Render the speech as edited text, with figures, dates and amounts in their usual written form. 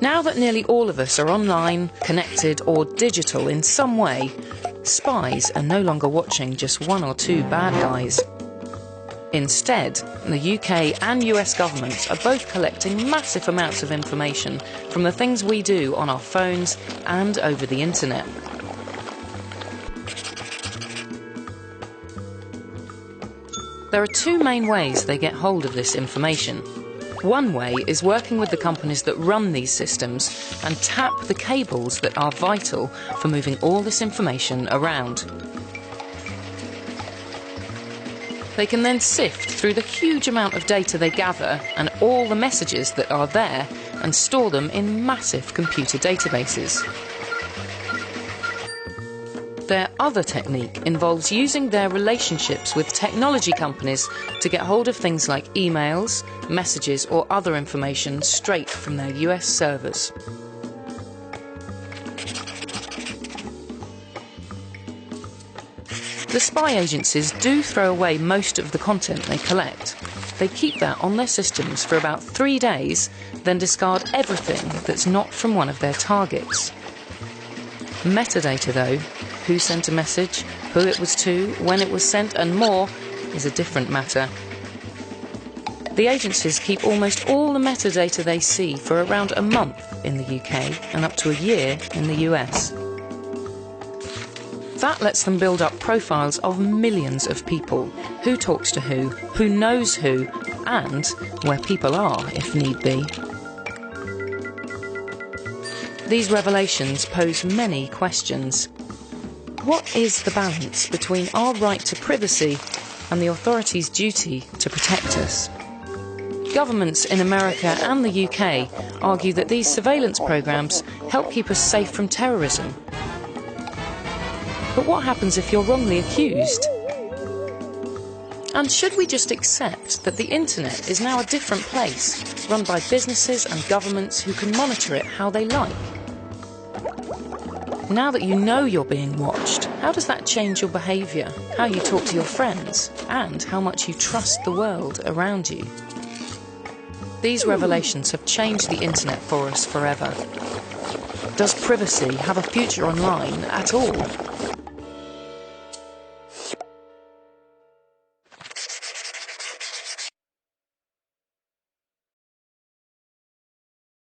Now that nearly all of us are online, connected or digital in some way, spies are no longer watching just one or two bad guys. Instead, the UK and US governments are both collecting massive amounts of information from the things we do on our phones and over the internet. There are two main ways they get hold of this information. One way is working with the companies that run these systems and tap the cables that are vital for moving all this information around. They can then sift through the huge amount of data they gather and all the messages that are there and store them in massive computer databases. Their other technique involves using their relationships with technology companies to get hold of things like emails, messages or other information straight from their US servers. The spy agencies do throw away most of the content they collect. They keep that on their systems for about 3 days, then discard everything that's not from one of their targets. Metadata, though, who sent a message, who it was to, when it was sent and more, is a different matter. The agencies keep almost all the metadata they see for around a month in the UK and up to a year in the US. That lets them build up profiles of millions of people, who talks to who knows who, and where people are if need be. These revelations pose many questions. What is the balance between our right to privacy and the authorities' duty to protect us? Governments in America and the UK argue that these surveillance programs help keep us safe from terrorism. But what happens if you're wrongly accused? And should we just accept that the internet is now a different place, run by businesses and governments who can monitor it how they like? Now that you know you're being watched, how does that change your behaviour, how you talk to your friends, and how much you trust the world around you? These revelations have changed the internet for us forever. Does privacy have a future online at all?